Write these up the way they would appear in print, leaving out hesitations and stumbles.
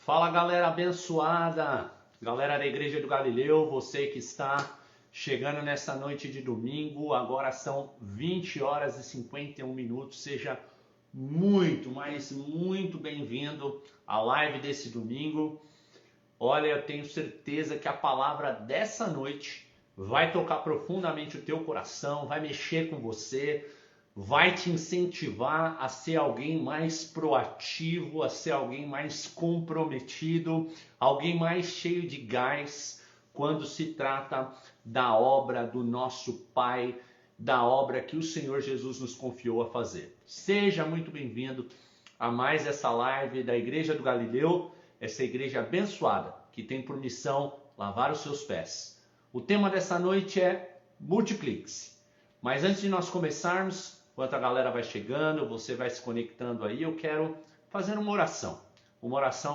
Fala, galera abençoada, galera da Igreja do Galileu, você que está chegando nessa noite de domingo, agora são 20 horas e 51 minutos, seja muito, mas muito bem-vindo à live desse domingo. Olha, eu tenho certeza que a palavra dessa noite vai tocar profundamente o teu coração, vai mexer com você, vai te incentivar a ser alguém mais proativo, a ser alguém mais comprometido, alguém mais cheio de gás quando se trata da obra do nosso Pai, da obra que o Senhor Jesus nos confiou a fazer. Seja muito bem-vindo a mais essa live da Igreja do Galileu, essa igreja abençoada que tem por missão lavar os seus pés. O tema dessa noite é multiplique-se. Mas antes de nós começarmos, enquanto a galera vai chegando, você vai se conectando aí, eu quero fazer uma oração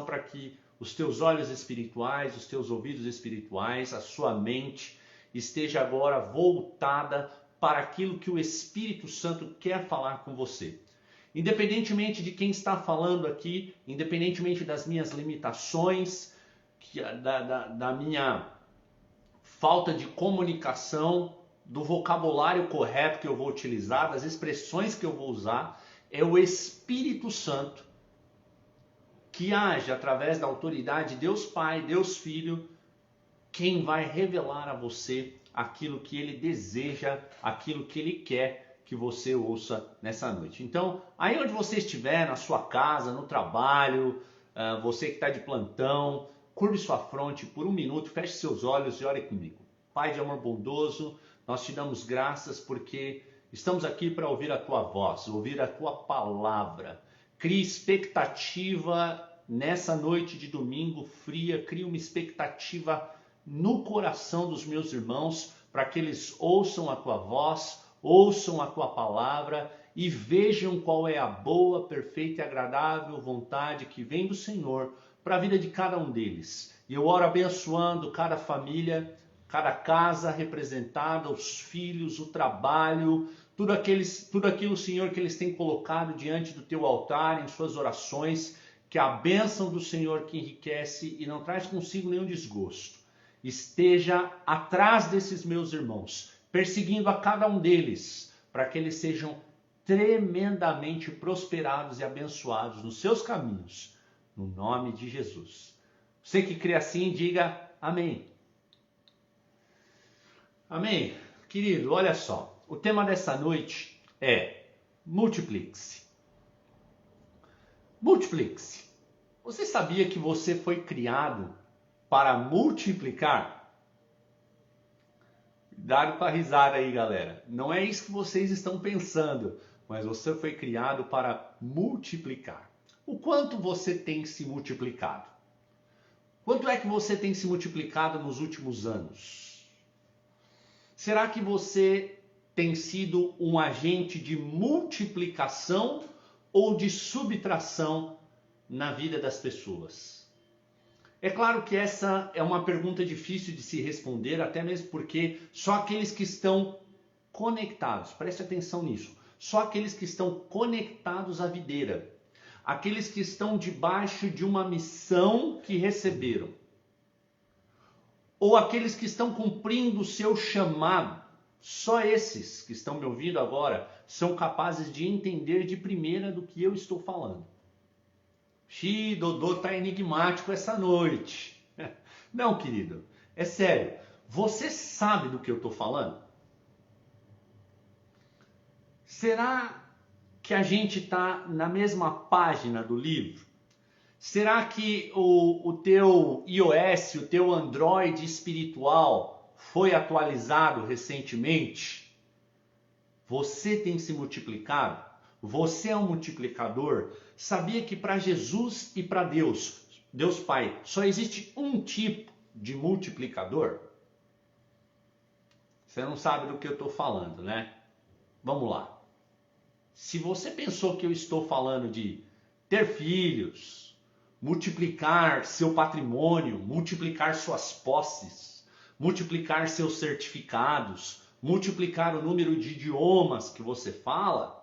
para que os teus olhos espirituais, os teus ouvidos espirituais, a sua mente esteja agora voltada para aquilo que o Espírito Santo quer falar com você. Independentemente de quem está falando aqui, independentemente das minhas limitações, da minha falta de comunicação, do vocabulário correto que eu vou utilizar, das expressões que eu vou usar, é o Espírito Santo que age através da autoridade de Deus Pai, Deus Filho, quem vai revelar a você aquilo que Ele deseja, aquilo que Ele quer que você ouça nessa noite. Então, aí onde você estiver, na sua casa, no trabalho, você que está de plantão, curve sua fronte por um minuto, feche seus olhos e ore comigo. Pai de amor bondoso, nós te damos graças porque estamos aqui para ouvir a tua voz, ouvir a tua palavra. Crie expectativa nessa noite de domingo fria, crie uma expectativa no coração dos meus irmãos para que eles ouçam a tua voz, ouçam a tua palavra e vejam qual é a boa, perfeita e agradável vontade que vem do Senhor para a vida de cada um deles. E eu oro abençoando cada família, cada casa representada, os filhos, o trabalho, tudo aquilo, Senhor, que eles têm colocado diante do teu altar, em suas orações, que a bênção do Senhor que enriquece e não traz consigo nenhum desgosto, esteja atrás desses meus irmãos, perseguindo a cada um deles, para que eles sejam tremendamente prosperados e abençoados nos seus caminhos, no nome de Jesus. Você que crê assim, diga amém. Amém? Querido, olha só, o tema dessa noite é multiplique-se. Multiplique-se. Você sabia que você foi criado para multiplicar? Cuidado com a risada aí, galera. Não é isso que vocês estão pensando, mas você foi criado para multiplicar. O quanto você tem se multiplicado? Quanto é que você tem se multiplicado nos últimos anos? Será que você tem sido um agente de multiplicação ou de subtração na vida das pessoas? É claro que essa é uma pergunta difícil de se responder, até mesmo porque só aqueles que estão conectados, preste atenção nisso, só aqueles que estão conectados à videira, aqueles que estão debaixo de uma missão que receberam, ou aqueles que estão cumprindo o seu chamado, só esses que estão me ouvindo agora são capazes de entender de primeira do que eu estou falando. Dodô tá enigmático essa noite. Não, querido, é sério. Você sabe do que eu estou falando? Será que a gente está na mesma página do livro? Será que o teu iOS, o teu Android espiritual foi atualizado recentemente? Você tem se multiplicado? Você é um multiplicador? Sabia que para Jesus e para Deus, Deus Pai, só existe um tipo de multiplicador? Você não sabe do que eu estou falando, né? Vamos lá. Se você pensou que eu estou falando de ter filhos, multiplicar seu patrimônio, multiplicar suas posses, multiplicar seus certificados, multiplicar o número de idiomas que você fala,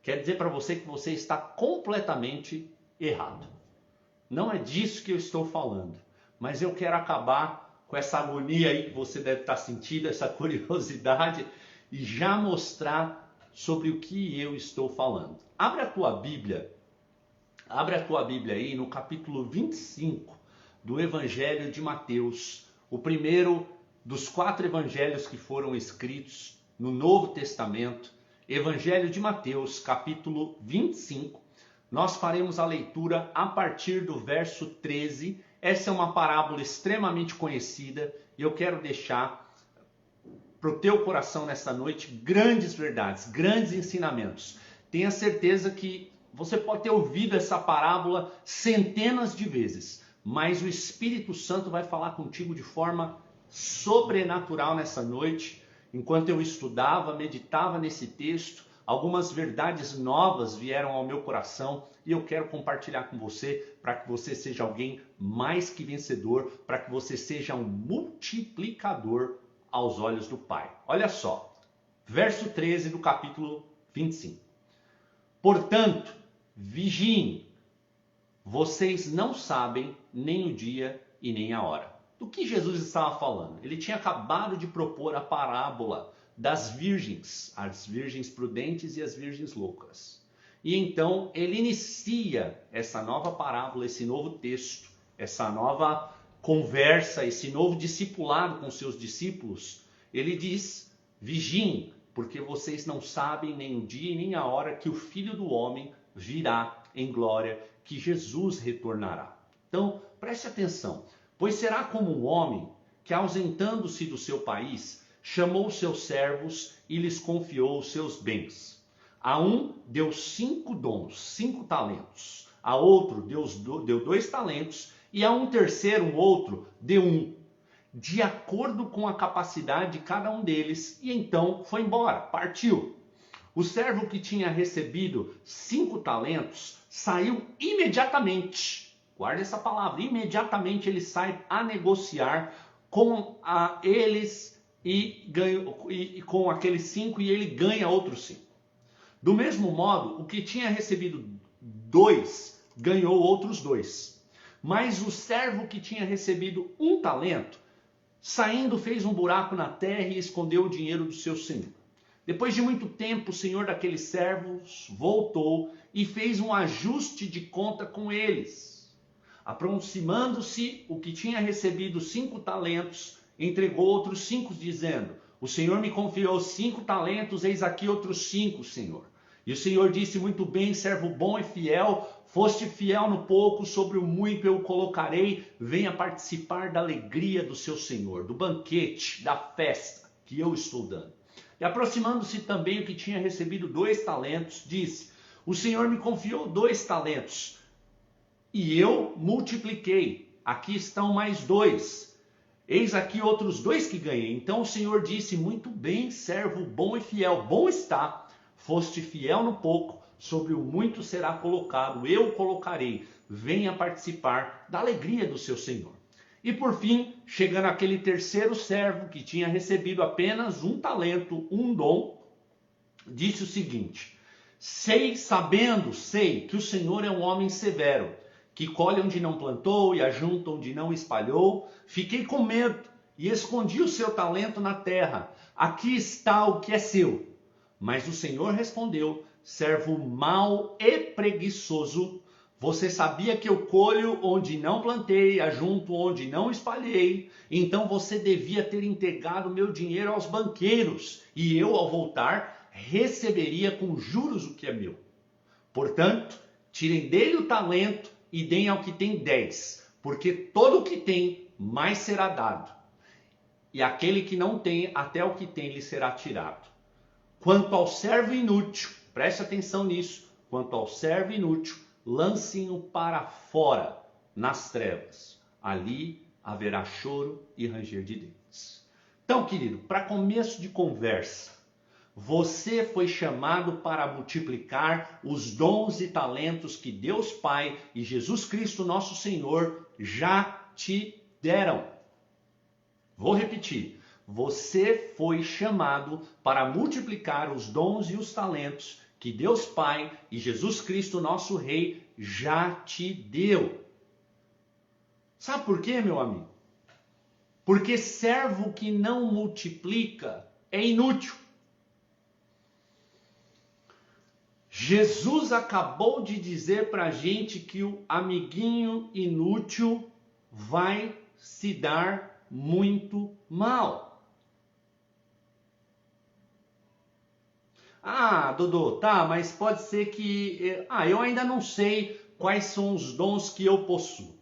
quer dizer para você que você está completamente errado. Não é disso que eu estou falando. Mas eu quero acabar com essa agonia aí que você deve estar sentindo, essa curiosidade, e já mostrar sobre o que eu estou falando. Abre a tua Bíblia aí no capítulo 25 do Evangelho de Mateus, o primeiro dos 4 evangelhos que foram escritos no Novo Testamento. Evangelho de Mateus, capítulo 25. Nós faremos a leitura a partir do verso 13. Essa é uma parábola extremamente conhecida e eu quero deixar para o teu coração nessa noite grandes verdades, grandes ensinamentos. Tenha certeza que você pode ter ouvido essa parábola centenas de vezes, mas o Espírito Santo vai falar contigo de forma sobrenatural nessa noite. Enquanto eu estudava, meditava nesse texto, algumas verdades novas vieram ao meu coração e eu quero compartilhar com você para que você seja alguém mais que vencedor, para que você seja um multiplicador aos olhos do Pai. Olha só, verso 13 do capítulo 25. Portanto, vigiem, vocês não sabem nem o dia e nem a hora. Do que Jesus estava falando? Ele tinha acabado de propor a parábola das virgens, as virgens prudentes e as virgens loucas. E então ele inicia essa nova parábola, esse novo texto, essa nova conversa, esse novo discipulado com seus discípulos. Ele diz: vigiem, porque vocês não sabem nem o dia e nem a hora que o Filho do Homem virá em glória, que Jesus retornará. Então, preste atenção. Pois será como um homem que, ausentando-se do seu país, chamou seus servos e lhes confiou os seus bens. A um deu 5 dons, 5 talentos. A outro deu 2 talentos. E a um terceiro, um outro, deu 1. De acordo com a capacidade de cada um deles. E então foi embora, partiu. O servo que tinha recebido 5 talentos saiu imediatamente. Guarda essa palavra. Imediatamente ele sai a negociar com eles e com aqueles 5 e ele ganha outros 5. Do mesmo modo, o que tinha recebido 2 ganhou outros 2. Mas o servo que tinha recebido 1 talento, saindo, fez um buraco na terra e escondeu o dinheiro do seu senhor. Depois de muito tempo, o senhor daqueles servos voltou e fez um ajuste de conta com eles. Aproximando-se, o que tinha recebido 5 talentos, entregou outros 5, dizendo: o Senhor me confiou 5 talentos, eis aqui outros 5, Senhor. E o Senhor disse: muito bem, servo bom e fiel, foste fiel no pouco, sobre o muito eu o colocarei, venha participar da alegria do seu Senhor, do banquete, da festa que eu estou dando. E aproximando-se também o que tinha recebido 2 talentos, disse: o Senhor me confiou 2 talentos, e eu multipliquei, aqui estão mais 2. Eis aqui outros 2 que ganhei. Então o Senhor disse: muito bem, servo bom e fiel, bom está, foste fiel no pouco, sobre o muito será colocado, eu o colocarei, venha participar da alegria do seu Senhor. E por fim, chegando aquele terceiro servo que tinha recebido apenas 1 talento, 1 dom, disse o seguinte: sei que o Senhor é um homem severo, que colhe onde não plantou e ajunta onde não espalhou. Fiquei com medo e escondi o seu talento na terra. Aqui está o que é seu. Mas o Senhor respondeu: servo mau e preguiçoso, você sabia que eu colho onde não plantei, ajunto onde não espalhei, então você devia ter entregado meu dinheiro aos banqueiros, e eu, ao voltar, receberia com juros o que é meu. Portanto, tirem dele o talento e deem ao que tem 10, porque todo o que tem, mais será dado, e aquele que não tem, até o que tem lhe será tirado. Quanto ao servo inútil, preste atenção nisso, quanto ao servo inútil, lancem-o para fora, nas trevas. Ali haverá choro e ranger de dentes. Então, querido, para começo de conversa, você foi chamado para multiplicar os dons e talentos que Deus Pai e Jesus Cristo, nosso Senhor, já te deram. Vou repetir. Você foi chamado para multiplicar os dons e os talentos que Deus Pai e Jesus Cristo, nosso Rei, já te deu. Sabe por quê, meu amigo? Porque servo que não multiplica é inútil. Jesus acabou de dizer para a gente que o amiguinho inútil vai se dar muito mal. Ah, Dodô, tá, mas pode ser que... eu ainda não sei quais são os dons que eu possuo.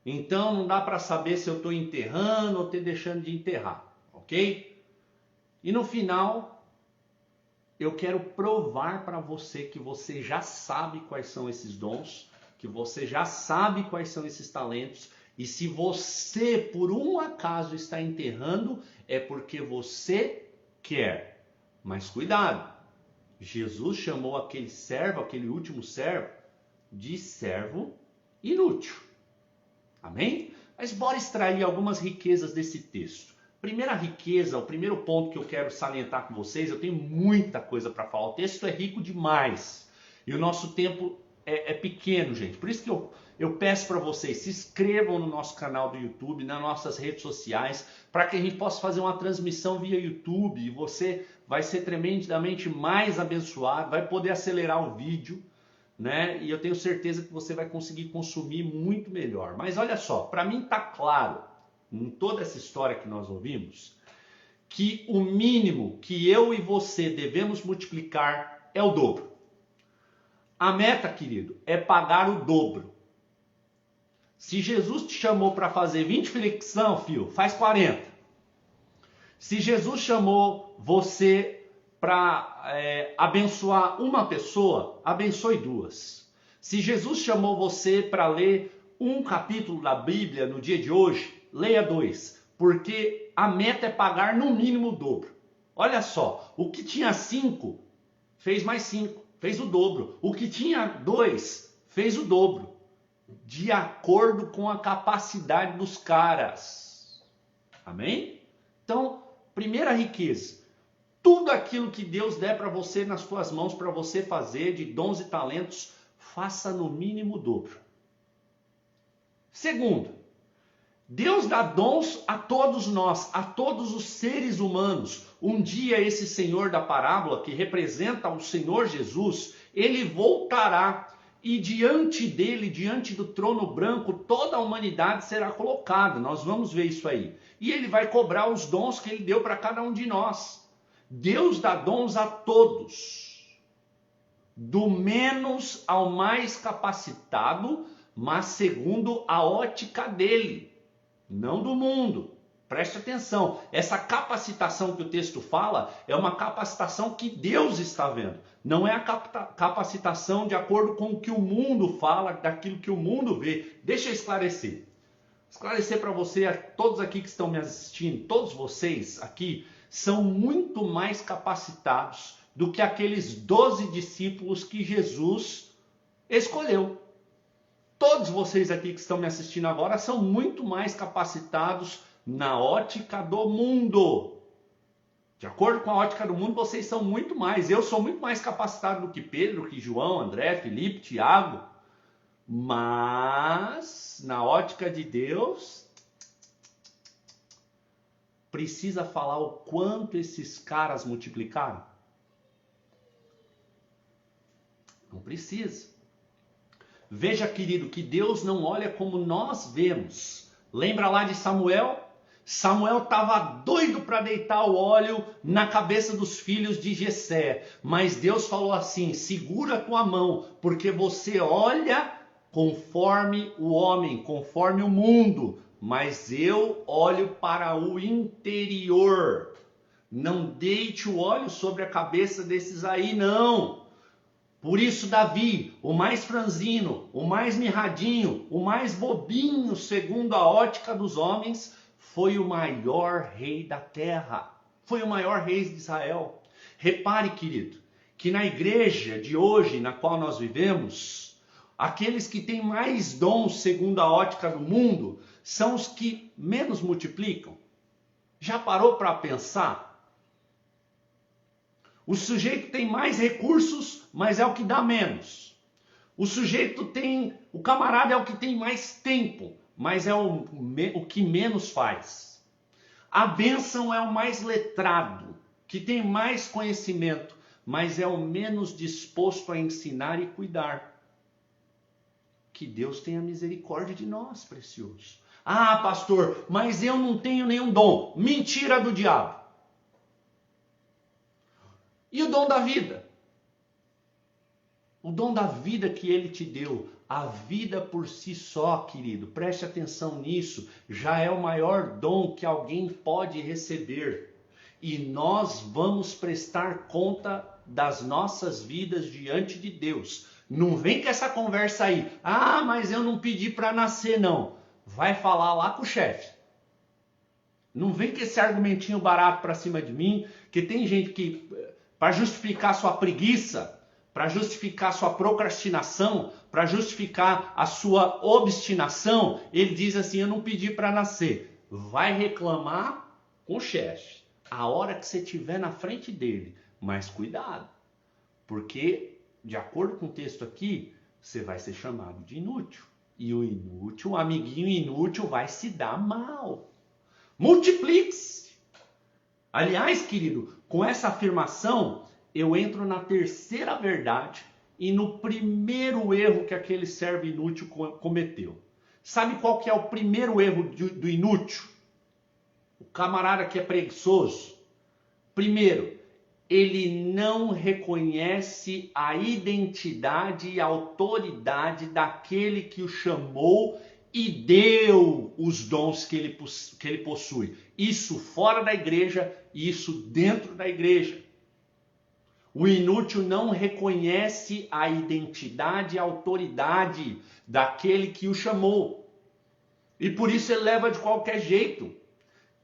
Então não dá para saber se eu estou enterrando ou deixando de enterrar, ok? E no final, eu quero provar para você que você já sabe quais são esses dons, que você já sabe quais são esses talentos, e se você por um acaso está enterrando, é porque você quer. Mas cuidado, Jesus chamou aquele servo, aquele último servo, de servo inútil. Amém? Mas bora extrair algumas riquezas desse texto. Primeira riqueza, o primeiro ponto que eu quero salientar com vocês, eu tenho muita coisa para falar. O texto é rico demais. E o nosso tempo é pequeno, gente. Por isso que eu peço para vocês, se inscrevam no nosso canal do YouTube, nas nossas redes sociais, para que a gente possa fazer uma transmissão via YouTube. E você vai ser tremendamente mais abençoado, vai poder acelerar o vídeo, né? E eu tenho certeza que você vai conseguir consumir muito melhor. Mas olha só, para mim está claro, em toda essa história que nós ouvimos, que o mínimo que eu e você devemos multiplicar é o dobro. A meta, querido, é pagar o dobro. Se Jesus te chamou para fazer 20 flexão, filho, faz 40. Se Jesus chamou você para abençoar uma pessoa, abençoe duas. Se Jesus chamou você para ler um capítulo da Bíblia no dia de hoje, leia 2, porque a meta é pagar no mínimo o dobro. Olha só, o que tinha 5 fez mais 5, fez o dobro. O que tinha 2 fez o dobro, de acordo com a capacidade dos caras. Amém? Então, primeira riqueza. Tudo aquilo que Deus der para você nas suas mãos, para você fazer de dons e talentos, faça no mínimo o dobro. Segundo, Deus dá dons a todos nós, a todos os seres humanos. Um dia esse Senhor da parábola, que representa o Senhor Jesus, ele voltará e diante dele, diante do trono branco, toda a humanidade será colocada. Nós vamos ver isso aí. E ele vai cobrar os dons que ele deu para cada um de nós. Deus dá dons a todos, do menos ao mais capacitado, mas segundo a ótica dele, não do mundo. Preste atenção, essa capacitação que o texto fala é uma capacitação que Deus está vendo. Não é a capacitação de acordo com o que o mundo fala, daquilo que o mundo vê. Deixa eu esclarecer. Esclarecer para você, todos aqui que estão me assistindo, todos vocês aqui, são muito mais capacitados do que aqueles 12 discípulos que Jesus escolheu. Todos vocês aqui que estão me assistindo agora são muito mais capacitados na ótica do mundo. De acordo com a ótica do mundo, vocês são muito mais. Eu sou muito mais capacitado do que Pedro, que João, André, Felipe, Tiago. Mas, na ótica de Deus, precisa falar o quanto esses caras multiplicaram? Não precisa. Veja, querido, que Deus não olha como nós vemos. Lembra lá de Samuel? Samuel estava doido para deitar o óleo na cabeça dos filhos de Jessé. Mas Deus falou assim, segura a tua mão, porque você olha conforme o homem, conforme o mundo. Mas eu olho para o interior. Não deite o óleo sobre a cabeça desses aí, não. Por isso Davi, o mais franzino, o mais mirradinho, o mais bobinho, segundo a ótica dos homens, foi o maior rei da terra. Foi o maior rei de Israel. Repare, querido, que na igreja de hoje, na qual nós vivemos, aqueles que têm mais dons, segundo a ótica do mundo, são os que menos multiplicam. Já parou para pensar? O sujeito tem mais recursos, mas é o que dá menos. O camarada é o que tem mais tempo, mas é o que menos faz. A bênção é o mais letrado, que tem mais conhecimento, mas é o menos disposto a ensinar e cuidar. Que Deus tenha misericórdia de nós, precioso. Ah, pastor, mas eu não tenho nenhum dom. Mentira do diabo. E o dom da vida? O dom da vida que ele te deu, a vida por si só, querido, preste atenção nisso, já é o maior dom que alguém pode receber. E nós vamos prestar conta das nossas vidas diante de Deus. Não vem com essa conversa aí, ah, mas eu não pedi para nascer, não. Vai falar lá com o chefe. Não vem com esse argumentinho barato para cima de mim, que tem gente que, para justificar sua preguiça, para justificar sua procrastinação, para justificar a sua obstinação, ele diz assim, eu não pedi para nascer. Vai reclamar com o chefe, a hora que você estiver na frente dele. Mas cuidado, porque, de acordo com o texto aqui, você vai ser chamado de inútil. E o inútil, o amiguinho inútil, vai se dar mal. Multiplique-se. Aliás, querido, com essa afirmação, eu entro na terceira verdade e no primeiro erro que aquele servo inútil cometeu. Sabe qual que é o primeiro erro do inútil? O camarada que é preguiçoso. Primeiro, ele não reconhece a identidade e a autoridade daquele que o chamou e deu os dons que ele possui. Isso fora da igreja e isso dentro da igreja. O inútil não reconhece a identidade e a autoridade daquele que o chamou. E por isso ele leva de qualquer jeito.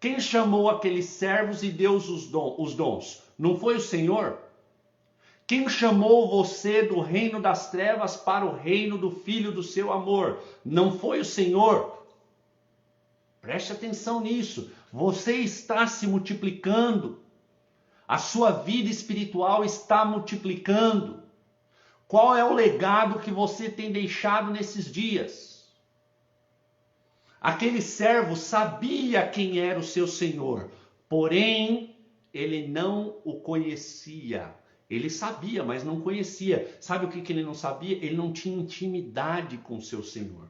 Quem chamou aqueles servos e deu os dons? Não foi o Senhor? Quem chamou você do reino das trevas para o reino do Filho do seu amor? Não foi o Senhor? Preste atenção nisso. Você está se multiplicando. A sua vida espiritual está multiplicando. Qual é o legado que você tem deixado nesses dias? Aquele servo sabia quem era o seu Senhor, porém ele não o conhecia. Ele sabia, mas não conhecia. Sabe o que ele não sabia? Ele não tinha intimidade com o seu Senhor.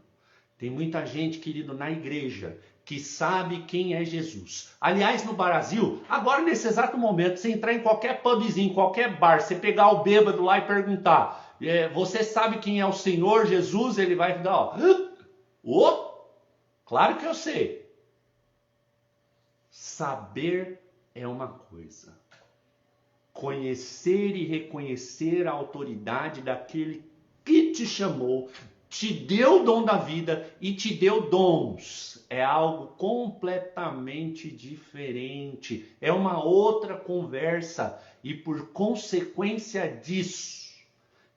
Tem muita gente, querido, na igreja que sabe quem é Jesus. Aliás, no Brasil, agora nesse exato momento, você entrar em qualquer pubzinho, qualquer bar, você pegar o bêbado lá e perguntar, você sabe quem é o Senhor Jesus? Ele vai dar, claro que eu sei. Saber é uma coisa. Conhecer e reconhecer a autoridade daquele que te chamou, te deu o dom da vida e te deu dons. É algo completamente diferente. É uma outra conversa. E por consequência disso,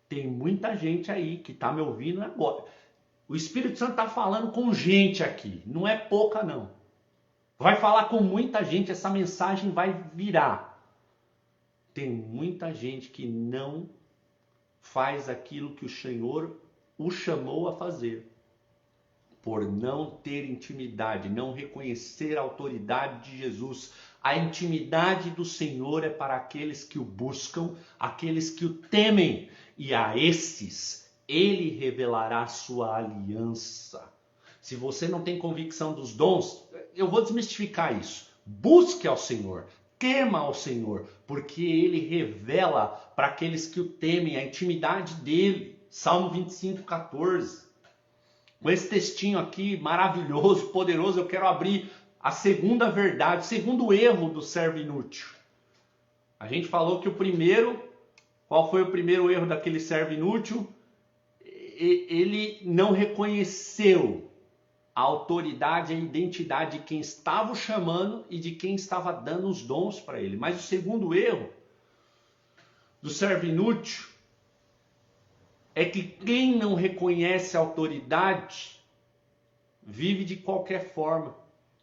tem muita gente aí que está me ouvindo agora. O Espírito Santo está falando com gente aqui. Não é pouca, não. Vai falar com muita gente. Essa mensagem vai virar. Tem muita gente que não faz aquilo que o Senhor o chamou a fazer, por não ter intimidade, não reconhecer a autoridade de Jesus. A intimidade do Senhor é para aqueles que o buscam, aqueles que o temem, e a esses ele revelará sua aliança. Se você não tem convicção dos dons, eu vou desmistificar isso. Busque ao Senhor, tema ao Senhor, porque ele revela para aqueles que o temem a intimidade dele. Salmo 25, 14. Com esse textinho aqui, maravilhoso, poderoso, eu quero abrir a segunda verdade, o segundo erro do servo inútil. A gente falou que qual foi o primeiro erro daquele servo inútil? Ele não reconheceu a autoridade e a identidade de quem estava o chamando e de quem estava dando os dons para ele. Mas o segundo erro do servo inútil é que quem não reconhece a autoridade vive de qualquer forma,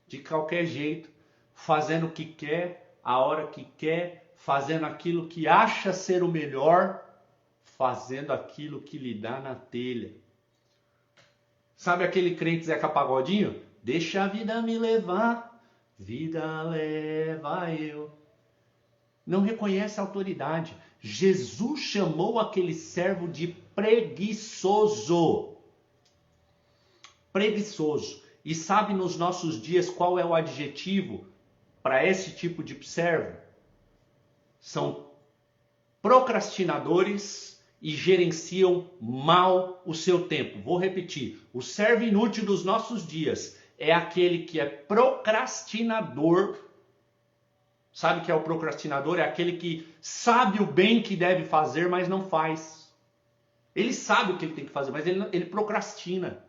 de qualquer jeito, fazendo o que quer, a hora que quer, fazendo aquilo que acha ser o melhor, fazendo aquilo que lhe dá na telha. Sabe aquele crente Zeca Pagodinho? Deixa a vida me levar, vida leva eu. Não reconhece a autoridade. Jesus chamou aquele servo de preguiçoso. Preguiçoso. E sabe nos nossos dias qual é o adjetivo para esse tipo de servo? São procrastinadores e gerenciam mal o seu tempo. Vou repetir. O servo inútil dos nossos dias é aquele que é procrastinador. Sabe o que é o procrastinador? É aquele que sabe o bem que deve fazer, mas não faz. Ele sabe o que ele tem que fazer, mas ele procrastina.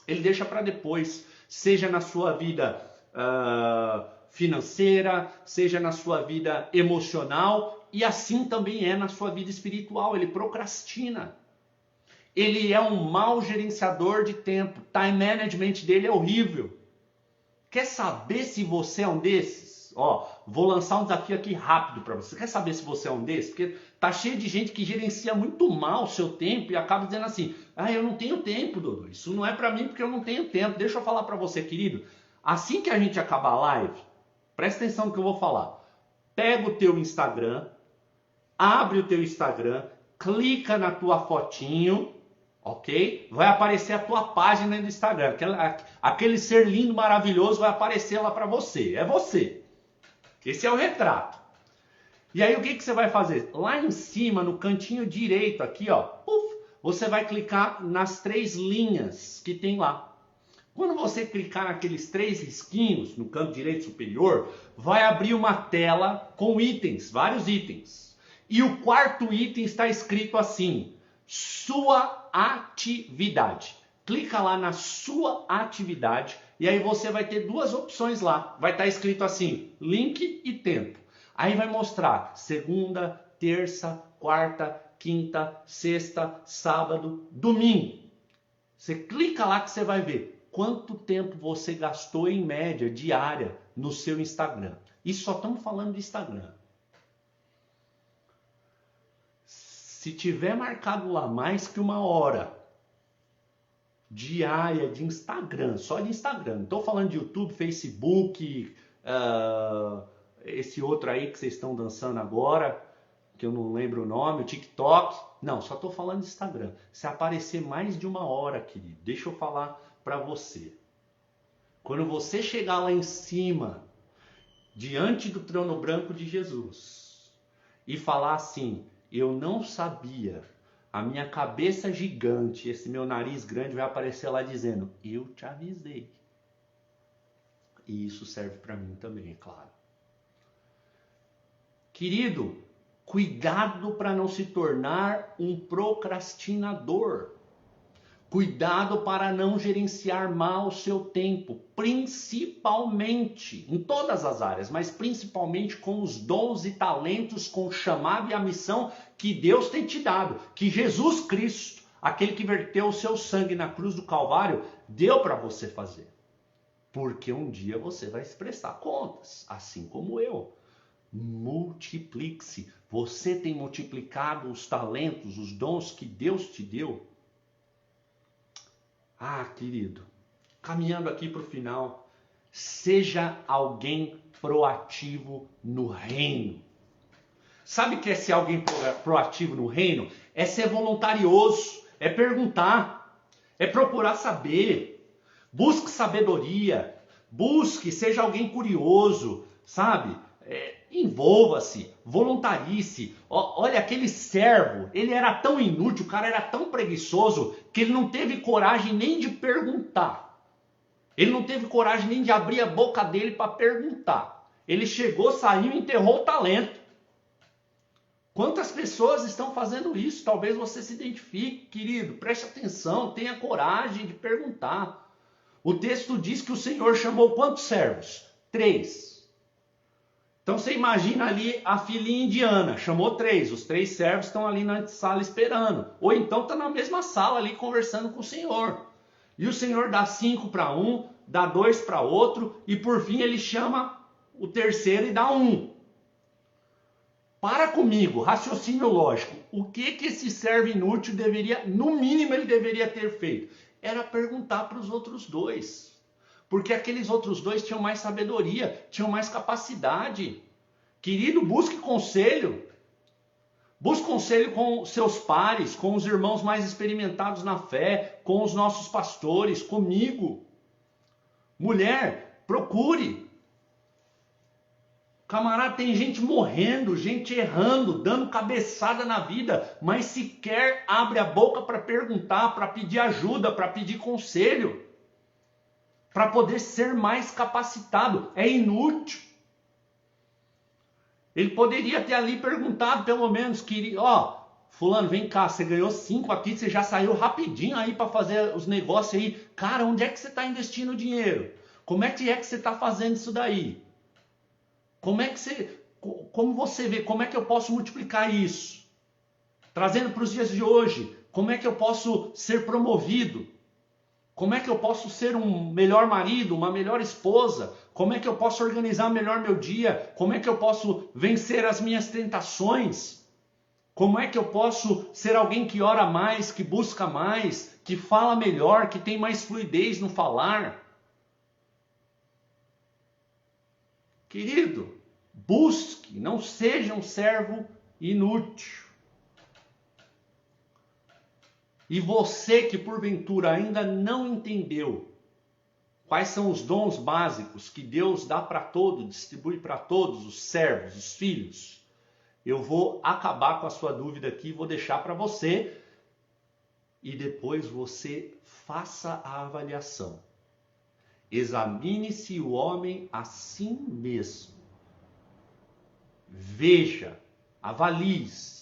Ele deixa para depois. Seja na sua vida financeira, seja na sua vida emocional, e assim também é na sua vida espiritual. Ele procrastina. Ele é um mau gerenciador de tempo. Time management dele é horrível. Quer saber se você é um desses? Vou lançar um desafio aqui rápido para você. Quer saber se você é um desses? Porque tá cheio de gente que gerencia muito mal o seu tempo e acaba dizendo assim: eu não tenho tempo, Dodô. Isso não é para mim porque eu não tenho tempo. Deixa eu falar para você, querido. Assim que a gente acabar a live, presta atenção no que eu vou falar. Pega o teu Instagram, abre o teu Instagram, clica na tua fotinho, ok? Vai aparecer a tua página do Instagram. Aquele ser lindo, maravilhoso vai aparecer lá para você. É você. Esse é o retrato. E aí o que você vai fazer? Lá em cima, no cantinho direito aqui, você vai clicar nas 3 linhas que tem lá. Quando você clicar naqueles 3 risquinhos no canto direito superior, vai abrir uma tela com itens, vários itens. E o 4º item está escrito assim: sua atividade. Clica lá na sua atividade e aí você vai ter 2 opções lá. Vai estar escrito assim: link e tempo. Aí vai mostrar segunda, terça, quarta, quinta, sexta, sábado, domingo. Você clica lá que você vai ver quanto tempo você gastou em média diária no seu Instagram. E só estamos falando de Instagram. Se tiver marcado lá mais que 1 hora diária de Instagram, só de Instagram, não estou falando de YouTube, Facebook, esse outro aí que vocês estão dançando agora, que eu não lembro o nome, o TikTok. Não, só estou falando de Instagram. Se aparecer mais de 1 hora, querido, deixa eu falar para você. Quando você chegar lá em cima, diante do trono branco de Jesus, e falar assim: eu não sabia, a minha cabeça gigante, esse meu nariz grande vai aparecer lá dizendo: eu te avisei. E isso serve para mim também, é claro. Querido, cuidado para não se tornar um procrastinador. Cuidado para não gerenciar mal o seu tempo, principalmente, em todas as áreas, mas principalmente com os dons e talentos, com o chamado e a missão que Deus tem te dado, que Jesus Cristo, aquele que verteu o seu sangue na cruz do Calvário, deu para você fazer. Porque um dia você vai se prestar contas, assim como eu. Multiplique-se. Você tem multiplicado os talentos, os dons que Deus te deu? Querido, caminhando aqui para o final, seja alguém proativo no reino. Sabe o que é ser alguém proativo no reino? É ser voluntarioso, é perguntar, é procurar saber. Busque sabedoria, seja alguém curioso, sabe? Envolva-se, voluntarize. Olha, aquele servo, ele era tão inútil, o cara era tão preguiçoso, que ele não teve coragem nem de perguntar. Ele não teve coragem nem de abrir a boca dele para perguntar. Ele chegou, saiu e enterrou o talento. Quantas pessoas estão fazendo isso? Talvez você se identifique, querido. Preste atenção, tenha coragem de perguntar. O texto diz que o Senhor chamou quantos servos? 3. Então você imagina ali a filhinha indiana, chamou 3, os 3 servos estão ali na sala esperando. Ou então está na mesma sala ali conversando com o Senhor. E o Senhor dá 5 para um, dá 2 para outro, e por fim ele chama o terceiro e dá 1. Para comigo, raciocínio lógico. O que esse servo inútil deveria, no mínimo ele deveria ter feito? era perguntar para os outros dois. Porque aqueles outros dois tinham mais sabedoria, tinham mais capacidade. Querido, busque conselho. Busque conselho com seus pares, com os irmãos mais experimentados na fé, com os nossos pastores, comigo. Mulher, procure. Camarada, tem gente morrendo, gente errando, dando cabeçada na vida, mas sequer abre a boca para perguntar, para pedir ajuda, para pedir conselho, para poder ser mais capacitado. É inútil. Ele poderia ter ali perguntado, pelo menos, ó, fulano, vem cá, você ganhou 5 aqui, você já saiu rapidinho aí para fazer os negócios aí. Cara, onde é que você está investindo o dinheiro? Como é que você está fazendo isso daí? Como você vê, como é que eu posso multiplicar isso? Trazendo para os dias de hoje, como é que eu posso ser promovido? Como é que eu posso ser um melhor marido, uma melhor esposa? Como é que eu posso organizar melhor meu dia? Como é que eu posso vencer as minhas tentações? Como é que eu posso ser alguém que ora mais, que busca mais, que fala melhor, que tem mais fluidez no falar? Querido, busque, não seja um servo inútil. E você que porventura ainda não entendeu quais são os dons básicos que Deus dá para todos, distribui para todos os servos, os filhos, eu vou acabar com a sua dúvida aqui, vou deixar para você e depois você faça a avaliação. Examine-se o homem a si mesmo. Veja, avalie-se.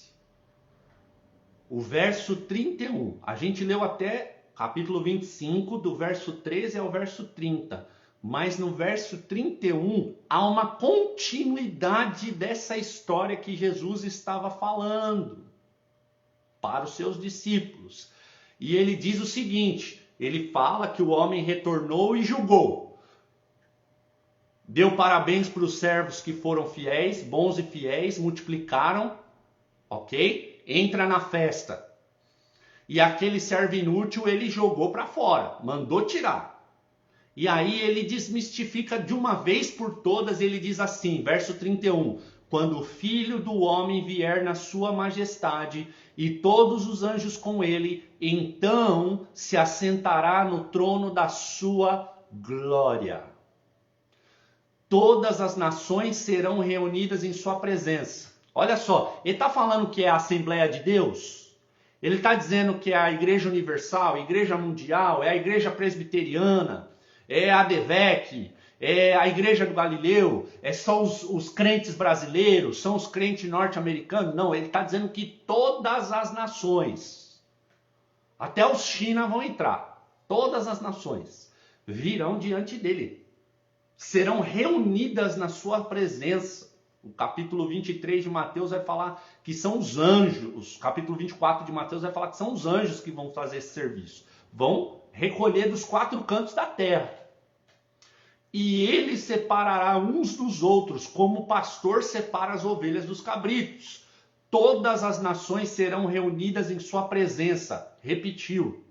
O verso 31, a gente leu até capítulo 25, do verso 13 ao verso 30. Mas no verso 31 há uma continuidade dessa história que Jesus estava falando para os seus discípulos. E ele diz o seguinte, ele fala que o homem retornou e julgou. Deu parabéns para os servos que foram fiéis, bons e fiéis, multiplicaram, ok? Entra na festa. E aquele servo inútil ele jogou para fora, mandou tirar. E aí ele desmistifica de uma vez por todas, ele diz assim, verso 31, quando o Filho do Homem vier na sua majestade e todos os anjos com ele, então se assentará no trono da sua glória. Todas as nações serão reunidas em sua presença. Olha só, ele está falando que é a Assembleia de Deus? Ele está dizendo que é a Igreja Universal, a Igreja Mundial, é a Igreja Presbiteriana, é a ADVEC, é a Igreja do Galileu, são os crentes brasileiros, são os crentes norte-americanos? Não, ele está dizendo que todas as nações, até os China vão entrar, todas as nações virão diante dele, serão reunidas na sua presença. O capítulo 23 de Mateus vai falar que são os anjos. O capítulo 24 de Mateus vai falar que são os anjos que vão fazer esse serviço. Vão recolher dos 4 cantos da terra. E ele separará uns dos outros, como o pastor separa as ovelhas dos cabritos. Todas as nações serão reunidas em sua presença. Repetiu.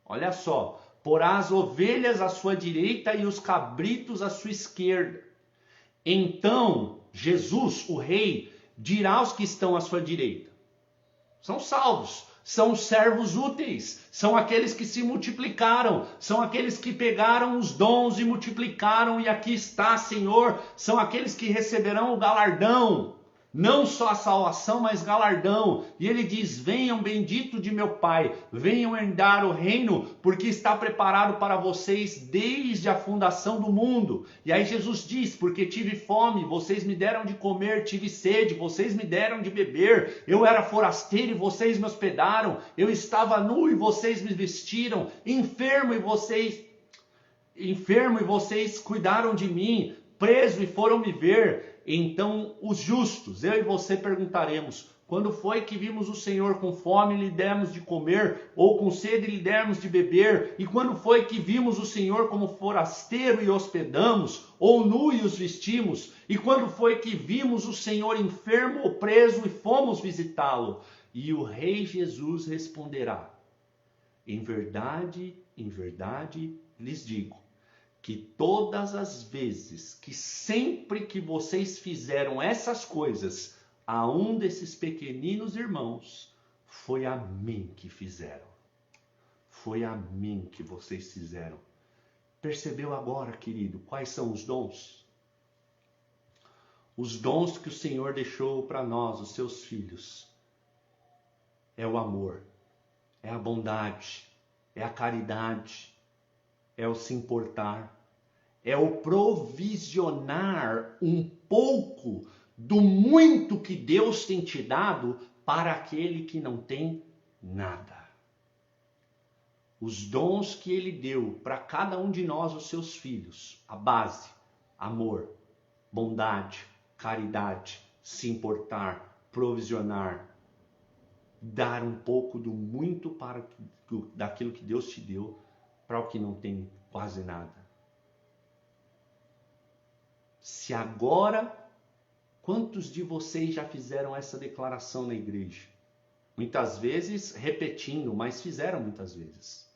Olha só. Porá as ovelhas à sua direita e os cabritos à sua esquerda. Então Jesus, o rei, dirá aos que estão à sua direita. São salvos, são os servos úteis, são aqueles que se multiplicaram, são aqueles que pegaram os dons e multiplicaram e aqui está, Senhor, são aqueles que receberão o galardão. Não só a salvação, mas galardão. E ele diz, venham bendito de meu Pai, venham herdar o reino, porque está preparado para vocês desde a fundação do mundo. E aí Jesus diz, porque tive fome, vocês me deram de comer, tive sede, vocês me deram de beber, eu era forasteiro e vocês me hospedaram, eu estava nu e vocês me vestiram, enfermo e vocês cuidaram de mim, preso e foram me ver. Então os justos, eu e você perguntaremos, quando foi que vimos o Senhor com fome e lhe demos de comer, ou com sede e lhe demos de beber? E quando foi que vimos o Senhor como forasteiro e hospedamos, ou nu e os vestimos? E quando foi que vimos o Senhor enfermo ou preso e fomos visitá-lo? E o Rei Jesus responderá, em verdade lhes digo, que todas as vezes, que sempre que vocês fizeram essas coisas a um desses pequeninos irmãos, foi a mim que fizeram. Foi a mim que vocês fizeram. Percebeu agora, querido, quais são os dons? Os dons que o Senhor deixou para nós, os seus filhos. É o amor, é a bondade, é a caridade, é o se importar, é o provisionar um pouco do muito que Deus tem te dado para aquele que não tem nada. Os dons que Ele deu para cada um de nós, os seus filhos, a base, amor, bondade, caridade, se importar, provisionar, dar um pouco do muito para daquilo que Deus te deu para o que não tem quase nada. Se agora, quantos de vocês já fizeram essa declaração na igreja? Muitas vezes repetindo, mas fizeram muitas vezes.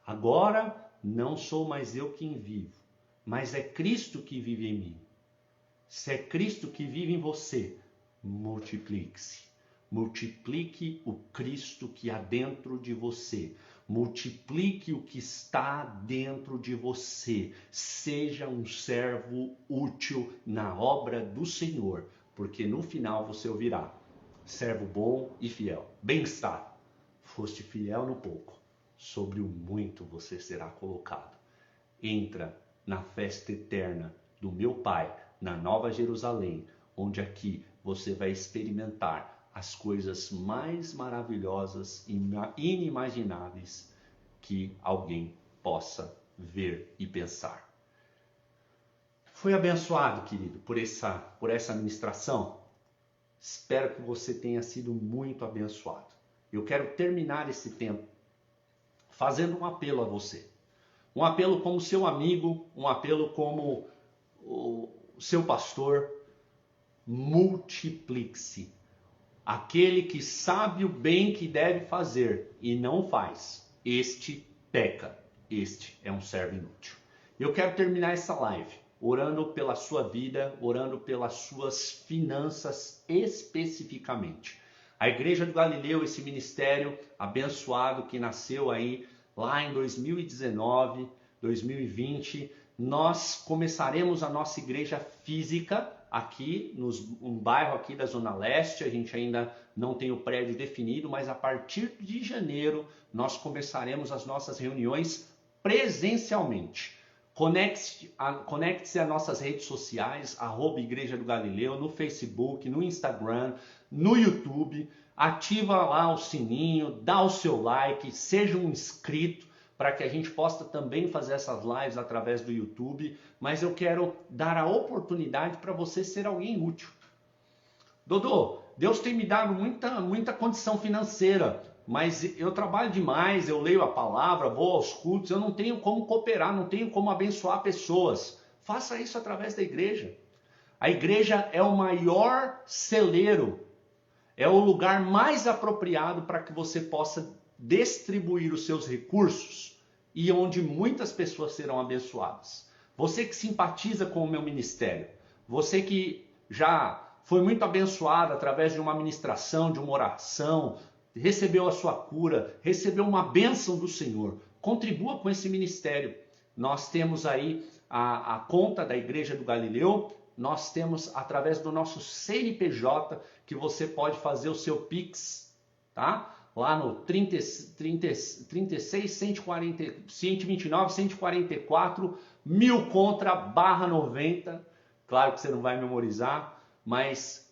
Agora não sou mais eu quem vivo, mas é Cristo que vive em mim. Se é Cristo que vive em você, multiplique-se. Multiplique o Cristo que há dentro de você. Multiplique o que está dentro de você. Seja um servo útil na obra do Senhor, porque no final você ouvirá: servo bom e fiel. Bem-estar. Foste fiel no pouco, sobre o muito você será colocado. Entra na festa eterna do meu Pai, na Nova Jerusalém, onde aqui você vai experimentar as coisas mais maravilhosas e inimagináveis que alguém possa ver e pensar. Foi abençoado, querido, por essa ministração? Espero que você tenha sido muito abençoado. Eu quero terminar esse tempo fazendo um apelo a você. Um apelo como seu amigo, um apelo como o seu pastor. Multiplique-se. Aquele que sabe o bem que deve fazer e não faz, este peca. Este é um servo inútil. Eu quero terminar essa live orando pela sua vida, orando pelas suas finanças especificamente. A Igreja do Galileu, esse ministério abençoado que nasceu aí lá em 2019, 2020, nós começaremos a nossa igreja física aqui, um bairro aqui da Zona Leste. A gente ainda não tem o prédio definido, mas a partir de janeiro nós começaremos as nossas reuniões presencialmente. Conecte-se às nossas redes sociais, @Igreja do Galileu, no Facebook, no Instagram, no YouTube. Ativa lá o sininho, dá o seu like, seja um inscrito, para que a gente possa também fazer essas lives através do YouTube. Mas eu quero dar a oportunidade para você ser alguém útil. Dodô, Deus tem me dado muita condição financeira, mas eu trabalho demais, eu leio a palavra, vou aos cultos, eu não tenho como cooperar, não tenho como abençoar pessoas. Faça isso através da igreja. A igreja é o maior celeiro, é o lugar mais apropriado para que você possa distribuir os seus recursos e onde muitas pessoas serão abençoadas. Você que simpatiza com o meu ministério, você que já foi muito abençoado através de uma ministração, de uma oração, recebeu a sua cura, recebeu uma bênção do Senhor, contribua com esse ministério. Nós temos aí a conta da Igreja do Galileu, nós temos através do nosso CNPJ que você pode fazer o seu Pix, tá? Lá no 36 129 144 1000 contra /90. Claro que você não vai memorizar, mas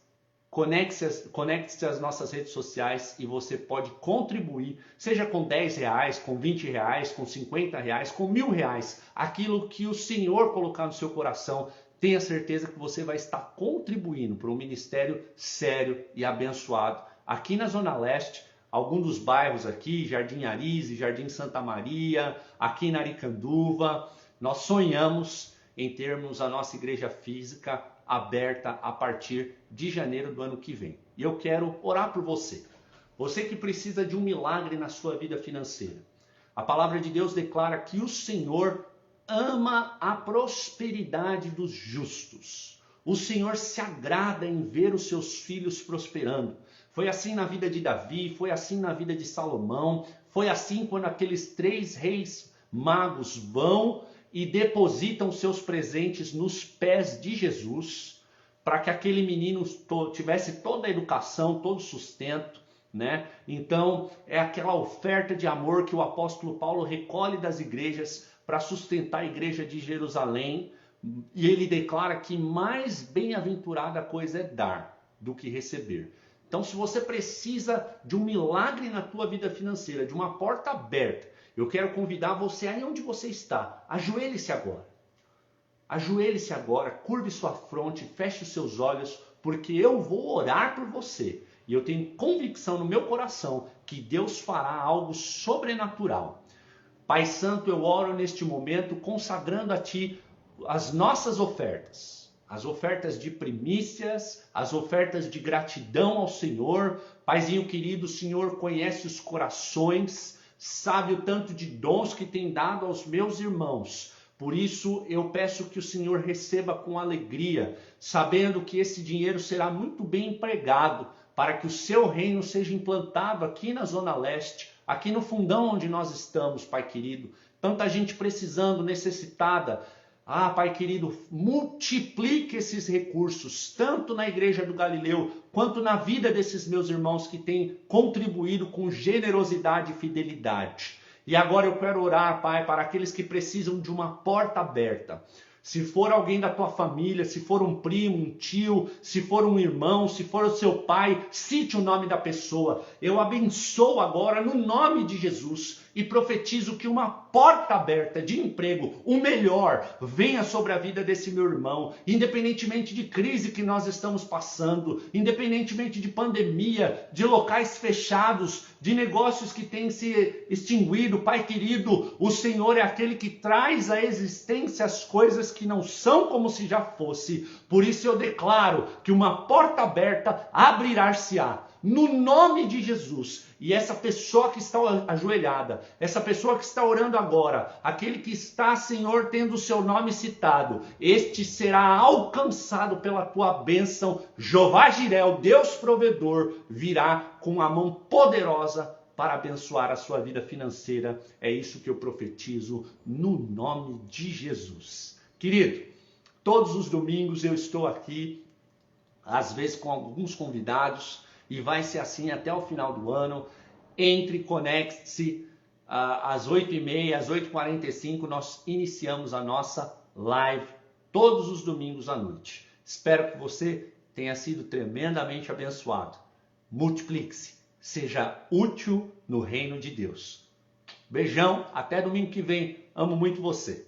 conecte-se às nossas redes sociais e você pode contribuir, seja com R$10, com R$20, com R$50, com R$1000, aquilo que o Senhor colocar no seu coração. Tenha certeza que você vai estar contribuindo para um ministério sério e abençoado aqui na Zona Leste. Alguns dos bairros aqui, Jardim Arise, Jardim Santa Maria, aqui na Aricanduva, nós sonhamos em termos a nossa igreja física aberta a partir de janeiro do ano que vem. E eu quero orar por você. Você que precisa de um milagre na sua vida financeira. A palavra de Deus declara que o Senhor ama a prosperidade dos justos. O Senhor se agrada em ver os seus filhos prosperando. Foi assim na vida de Davi, foi assim na vida de Salomão, foi assim quando aqueles 3 reis magos vão e depositam seus presentes nos pés de Jesus, para que aquele menino tivesse toda a educação, todo o sustento, né? Então é aquela oferta de amor que o apóstolo Paulo recolhe das igrejas para sustentar a igreja de Jerusalém, e ele declara que mais bem-aventurada coisa é dar do que receber. Então, se você precisa de um milagre na tua vida financeira, de uma porta aberta, eu quero convidar você aí onde você está. Ajoelhe-se agora. Ajoelhe-se agora, curve sua fronte, feche os seus olhos, porque eu vou orar por você. E eu tenho convicção no meu coração que Deus fará algo sobrenatural. Pai Santo, eu oro neste momento consagrando a Ti as nossas ofertas. As ofertas de primícias, as ofertas de gratidão ao Senhor. Paizinho querido, o Senhor conhece os corações, sabe o tanto de dons que tem dado aos meus irmãos. Por isso eu peço que o Senhor receba com alegria, sabendo que esse dinheiro será muito bem empregado para que o seu reino seja implantado aqui na Zona Leste, aqui no fundão onde nós estamos, Pai querido. Tanta gente precisando, necessitada. Ah, Pai querido, multiplique esses recursos, tanto na Igreja do Galileu, quanto na vida desses meus irmãos que têm contribuído com generosidade e fidelidade. E agora eu quero orar, Pai, para aqueles que precisam de uma porta aberta. Se for alguém da tua família, se for um primo, um tio, se for um irmão, se for o seu pai, cite o nome da pessoa. Eu abençoo agora no nome de Jesus e profetizo que uma porta aberta de emprego, o melhor, venha sobre a vida desse meu irmão, independentemente de crise que nós estamos passando, independentemente de pandemia, de locais fechados, de negócios que têm se extinguido. Pai querido, o Senhor é aquele que traz à existência as coisas que não são como se já fosse. Por isso eu declaro que uma porta aberta abrirá-se-á no nome de Jesus. E essa pessoa que está ajoelhada, essa pessoa que está orando agora, aquele que está, Senhor, tendo o seu nome citado, este será alcançado pela tua bênção. Jeová Jireh, o Deus provedor, virá com a mão poderosa para abençoar a sua vida financeira. É isso que eu profetizo no nome de Jesus. Querido, todos os domingos eu estou aqui, às vezes com alguns convidados, e vai ser assim até o final do ano. Entre, conecte-se, às 8h30, às 8h45, nós iniciamos a nossa live todos os domingos à noite. Espero que você tenha sido tremendamente abençoado. Multiplique-se, seja útil no reino de Deus. Beijão, até domingo que vem. Amo muito você.